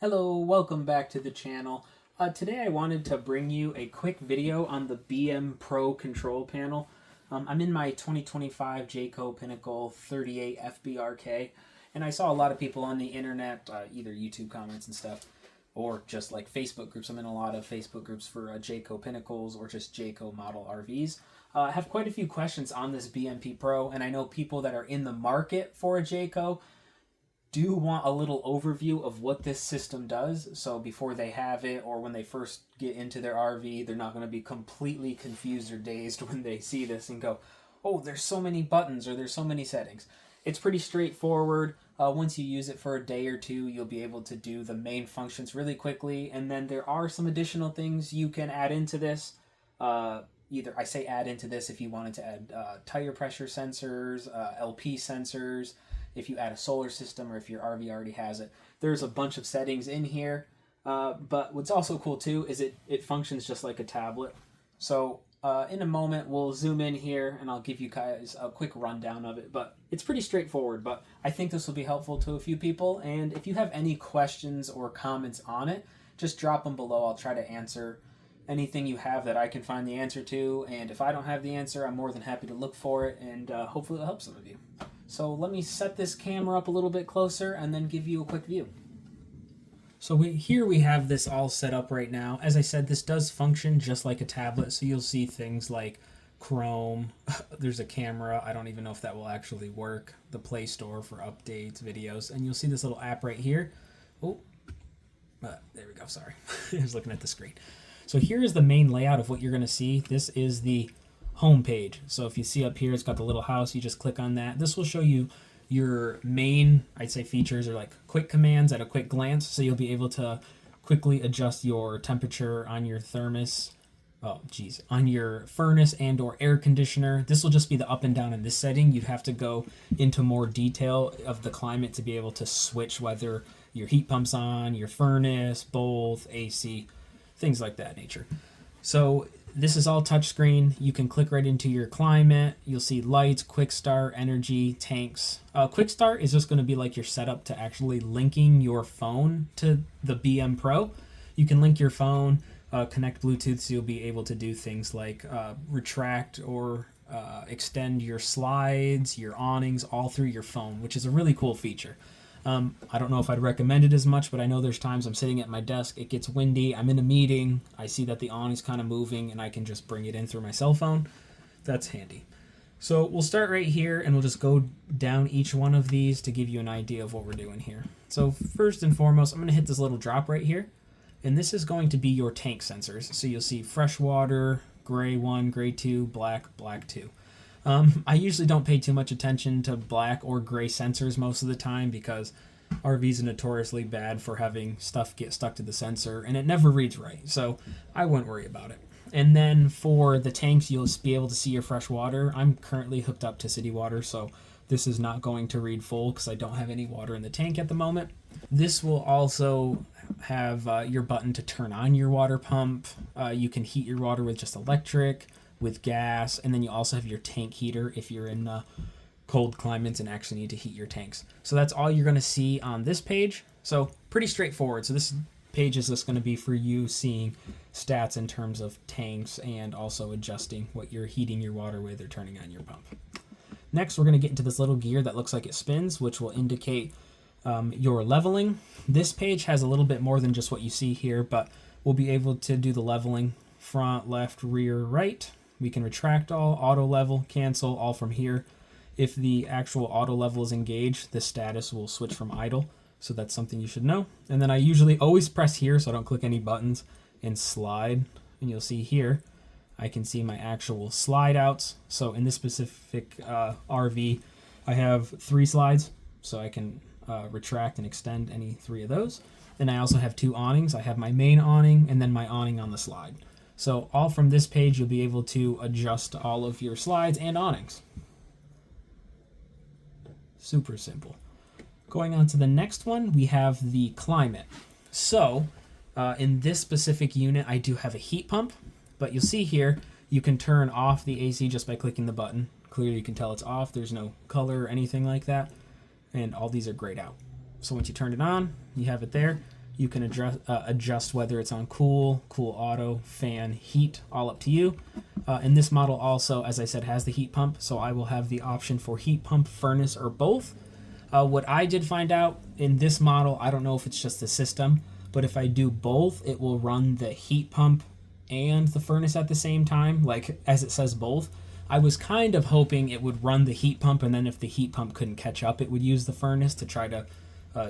Hello, welcome back to the channel. Today I wanted to bring you a quick video on the BMPro control panel. I'm in my 2025 Jayco Pinnacle 38 FBRK, and I saw a lot of people on the internet, either YouTube comments and stuff, or just like Facebook groups. I'm in a lot of Facebook groups for Jayco Pinnacles or just Jayco model RVs. I have quite a few questions on this BMPro, and I know people that are in the market for a Jayco do want a little overview of what this system does, so before they have it or when they first get into their RV, they're not going to be completely confused or dazed when they see this and go, oh, there's so many buttons or there's so many settings. It's pretty straightforward. Once you use it for a day or two, you'll be able to do the main functions really quickly, and then there are some additional things you can add into this. Either I say add into this if you wanted to add tire pressure sensors, LP sensors, if you add a solar system, or if your RV already has it. There's a bunch of settings in here, but what's also cool too is it functions just like a tablet. So in a moment we'll zoom in here and I'll give you guys a quick rundown of it, but it's pretty straightforward. But I think this will be helpful to a few people, and if you have any questions or comments on it, just drop them below. I'll try to answer anything you have that I can find the answer to, and if I don't have the answer, I'm more than happy to look for it, and hopefully it'll help some of you. So let me set this camera up a little bit closer and then give you a quick view. So here we have this all set up right now. As I said, this does function just like a tablet, so you'll see things like Chrome. There's a camera. I don't even know if that will actually work. The Play Store for updates, videos, and you'll see this little app right here. Oh, there we go. Sorry, I was looking at the screen. So here is the main layout of what you're going to see. This is the home page. So if you see up here, it's got the little house. You just click on that. This will show you your main, I'd say, features, or like quick commands at a quick glance. So you'll be able to quickly adjust your temperature on your on your furnace and or air conditioner. This will just be the up and down in this setting. You'd have to go into more detail of the climate to be able to switch whether your heat pump's on, your furnace, both, AC, things like that nature. So this is all touchscreen. You can click right into your climate. You'll see lights, quick start, energy, tanks. Quick start is just going to be like your setup to actually linking your phone to the BMPro. You can link your phone, connect Bluetooth, so you'll be able to do things like retract or extend your slides, your awnings, all through your phone, which is a really cool feature. I don't know if I'd recommend it as much, but I know there's times I'm sitting at my desk, it gets windy, I'm in a meeting, I see that the awning's kind of moving, and I can just bring it in through my cell phone. That's handy. So we'll start right here, and we'll just go down each one of these to give you an idea of what we're doing here. So first and foremost, I'm going to hit this little drop right here, and this is going to be your tank sensors. So you'll see freshwater, gray 1, gray 2, black, black 2. I usually don't pay too much attention to black or gray sensors most of the time because RVs are notoriously bad for having stuff get stuck to the sensor and it never reads right, so I wouldn't worry about it. And then for the tanks, you'll be able to see your fresh water. I'm currently hooked up to city water, so this is not going to read full because I don't have any water in the tank at the moment. This will also have your button to turn on your water pump. You can heat your water with just electric, with gas, and then you also have your tank heater if you're in cold climates and actually need to heat your tanks. So that's all you're going to see on this page. So pretty straightforward. So this page is just going to be for you seeing stats in terms of tanks and also adjusting what you're heating your water with or turning on your pump. Next, we're going to get into this little gear that looks like it spins, which will indicate your leveling. This page has a little bit more than just what you see here, but we'll be able to do the leveling front, left, rear, right. We can retract all, auto level, cancel, all from here. If the actual auto level is engaged, the status will switch from idle. So that's something you should know. And then I usually always press here so I don't click any buttons and slide. And you'll see here, I can see my actual slide outs. So in this specific RV, I have 3 slides. So I can retract and extend any 3 of those. And I also have 2 awnings. I have my main awning and then my awning on the slide. So all from this page, you'll be able to adjust all of your slides and awnings. Super simple. Going on to the next one, we have the climate. So in this specific unit, I do have a heat pump, but you'll see here, you can turn off the AC just by clicking the button. Clearly you can tell it's off. There's no color or anything like that. And all these are grayed out. So once you turn it on, you have it there. You can adjust whether it's on cool, cool auto, fan, heat, all up to you. And this model also, as I said, has the heat pump, so I will have the option for heat pump, furnace, or both. What I did find out in this model, I don't know if it's just the system, but if I do both, it will run the heat pump and the furnace at the same time, like as it says both. I was kind of hoping it would run the heat pump, and then if the heat pump couldn't catch up, it would use the furnace to try to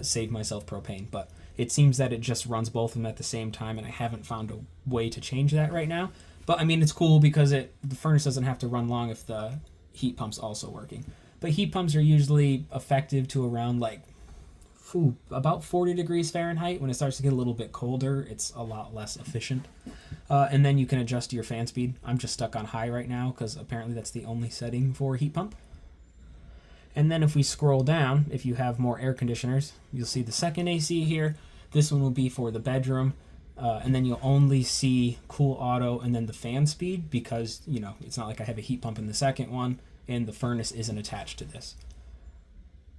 save myself propane. But it seems that it just runs both of them at the same time, and I haven't found a way to change that right now. But I mean, it's cool because the furnace doesn't have to run long if the heat pump's also working. But heat pumps are usually effective to around like about 40 degrees Fahrenheit. When it starts to get a little bit colder, it's a lot less efficient. And then you can adjust your fan speed. I'm just stuck on high right now because apparently that's the only setting for heat pump. And then if we scroll down, if you have more air conditioners, you'll see the second AC here. This one will be for the bedroom. And then you'll only see cool auto and then the fan speed because, you know, it's not like I have a heat pump in the second one and the furnace isn't attached to this.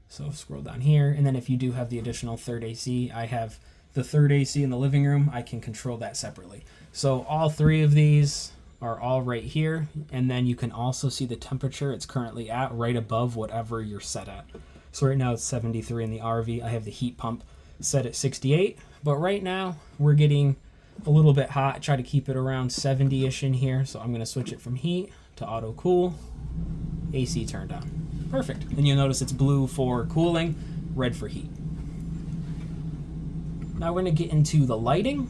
So scroll down here. And then if you do have the additional third AC, I have the third AC in the living room. I can control that separately. So all three of these are all right here, and then you can also see the temperature it's currently at right above whatever you're set at. So right now it's 73 in the RV. I have the heat pump set at 68, but right now we're getting a little bit hot. I try to keep it around 70-ish in here, so I'm going to switch it from heat to auto cool. AC turned on. Perfect. And you'll notice it's blue for cooling, red for heat. Now we're going to get into the lighting.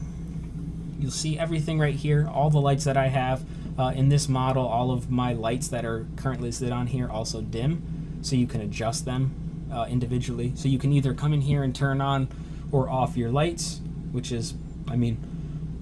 You'll see everything right here, all the lights that I have. In this model, all of my lights that are currently listed on here also dim, so you can adjust them individually. So you can either come in here and turn on or off your lights, which is, I mean,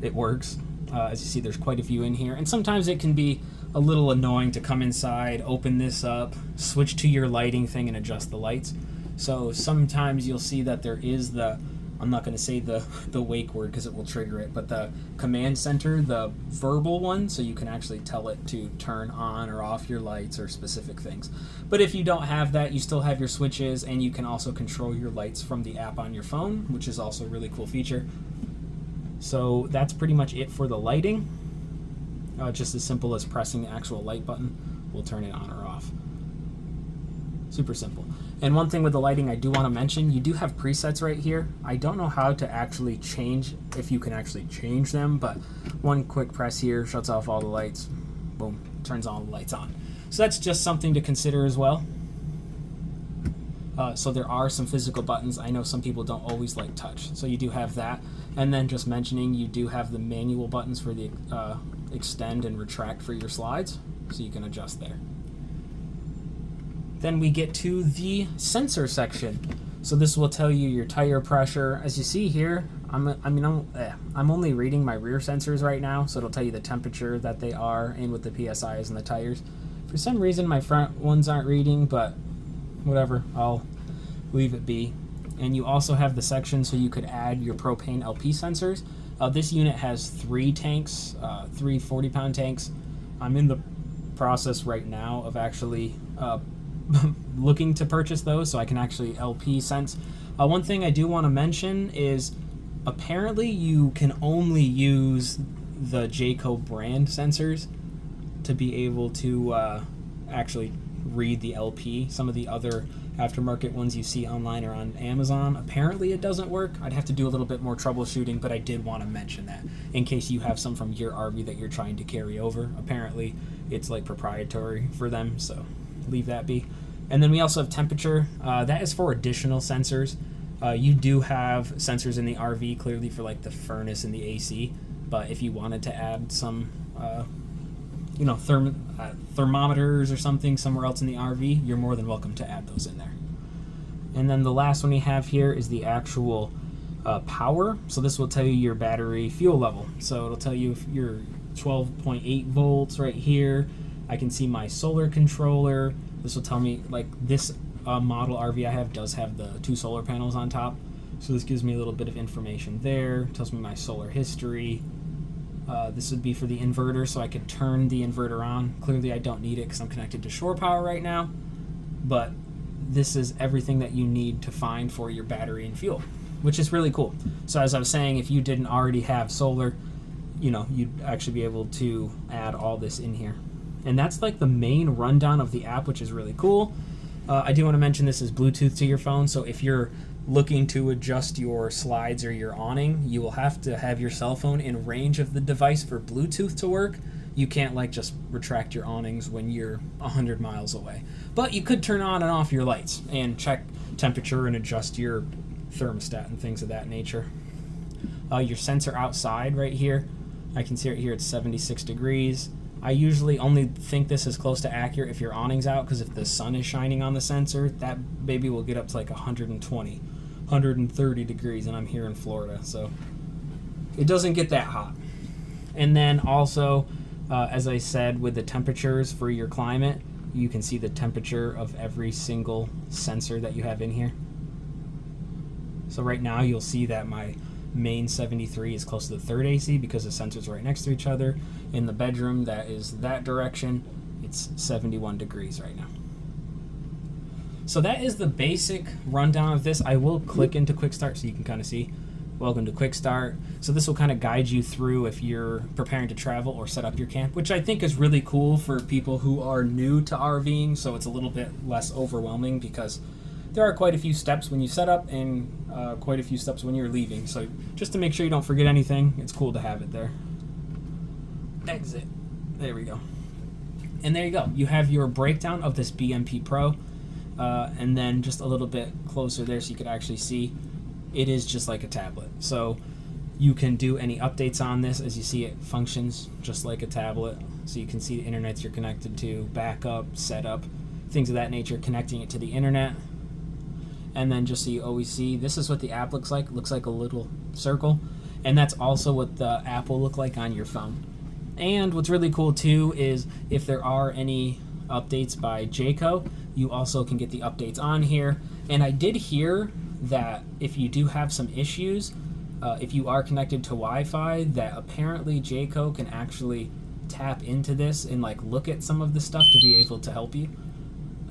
it works. As you see, there's quite a few in here, and sometimes it can be a little annoying to come inside, open this up, switch to your lighting thing, and adjust the lights. So sometimes you'll see that there is the, I'm not going to say the wake word because it will trigger it, but the command center, the verbal one, so you can actually tell it to turn on or off your lights or specific things. But if you don't have that, you still have your switches, and you can also control your lights from the app on your phone, which is also a really cool feature. So that's pretty much it for the lighting. Just as simple as pressing the actual light button will turn it on or off. Super simple. And one thing with the lighting I do want to mention, you do have presets right here. I don't know how to actually change, if you can actually change them, but one quick press here shuts off all the lights. Boom, turns all the lights on. So that's just something to consider as well. So there are some physical buttons. I know some people don't always like touch, so you do have that. And then just mentioning, you do have the manual buttons for the extend and retract for your slides, so you can adjust there. Then we get to the sensor section. So this will tell you your tire pressure. As you see here, I'm only reading my rear sensors right now, so it'll tell you the temperature that they are and what the PSI is in the tires. For some reason, my front ones aren't reading, but whatever, I'll leave it be. And you also have the section so you could add your propane LP sensors. This unit has 3 tanks, 3 40-pound tanks. I'm in the process right now of actually looking to purchase those so I can actually LP sense. One thing I do want to mention is apparently you can only use the Jayco brand sensors to be able to actually read the LP. Some of the other aftermarket ones you see online or on Amazon, apparently it doesn't work. I'd have to do a little bit more troubleshooting, but I did want to mention that in case you have some from your RV that you're trying to carry over. Apparently it's like proprietary for them, so leave that be. And then we also have temperature. That is for additional sensors. You do have sensors in the RV clearly for like the furnace and the AC, but if you wanted to add some thermometers or something somewhere else in the RV, you're more than welcome to add those in there. And then the last one we have here is the actual power. So this will tell you your battery fuel level. So it'll tell you if you're 12.8 volts right here. I can see my solar controller. This will tell me, like this model RV I have does have the 2 solar panels on top. So this gives me a little bit of information there. Tells me my solar history. This would be for the inverter, so I could turn the inverter on. Clearly I don't need it because I'm connected to shore power right now, but this is everything that you need to find for your battery and fuel. which is really cool. So as I was saying, if you didn't already have solar, you know, you'd actually be able to add all this in here. And that's like the main rundown of the app, which is really cool. I do want to mention this is Bluetooth to your phone, so if you're looking to adjust your slides or your awning, you will have to have your cell phone in range of the device for Bluetooth to work. You can't like just retract your awnings when you're 100 miles away. But you could turn on and off your lights and check temperature and adjust your thermostat and things of that nature. Your sensor outside right here, I can see it here, it's 76 degrees. I usually only think this is close to accurate if your awning's out, because if the sun is shining on the sensor, that baby will get up to like 120, 130 degrees, and I'm here in Florida, so it doesn't get that hot. And then also, as I said, with the temperatures for your climate, you can see the temperature of every single sensor that you have in here. So right now you'll see that my main 73 is close to the third AC because the sensors are right next to each other. In the bedroom that is that direction, it's 71 degrees right now. So that is the basic rundown of this. I will click into Quick Start so you can kind of see. Welcome to Quick Start. So this will kind of guide you through if you're preparing to travel or set up your camp, which I think is really cool for people who are new to RVing, so it's a little bit less overwhelming because there are quite a few steps when you set up and quite a few steps when you're leaving. So just to make sure you don't forget anything, it's cool to have it there. Exit. There we go. And there you go. You have your breakdown of this BMPro. And then just a little bit closer there so you could actually see it is just like a tablet. So you can do any updates on this. As you see, it functions just like a tablet. So you can see the internets you're connected to, backup, setup, things of that nature, connecting it to the internet. And then just so you always see, this is what the app looks like. It looks like a little circle. And that's also what the app will look like on your phone. And what's really cool too is if there are any updates by Jayco, you also can get the updates on here. And I did hear that if you do have some issues, if you are connected to Wi-Fi, that apparently Jayco can actually tap into this and like look at some of the stuff to be able to help you.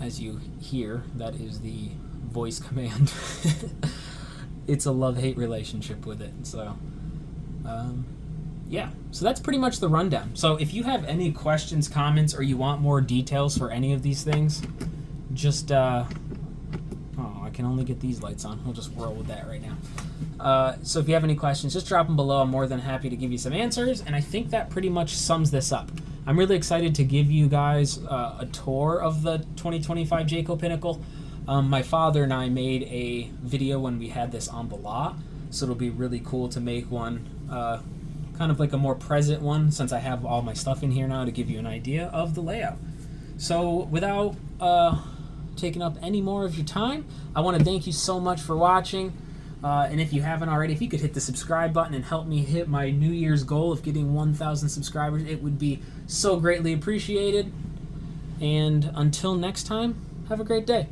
As you hear, that is the voice command. It's a love-hate relationship with it. So yeah, so that's pretty much the rundown. So if you have any questions, comments, or you want more details for any of these things, just oh, I can only get these lights on. We'll just whirl with that right now. So if you have any questions, just drop them below. I'm more than happy to give you some answers, and I think that pretty much sums this up. I'm really excited to give you guys a tour of the 2025 Jayco Pinnacle. My father and I made a video when we had this on the lot, so it'll be really cool to make one, kind of like a more present one, since I have all my stuff in here now to give you an idea of the layout. So without taking up any more of your time, I want to thank you so much for watching. And if you haven't already, if you could hit the subscribe button and help me hit my New Year's goal of getting 1,000 subscribers, it would be so greatly appreciated. And until next time, have a great day.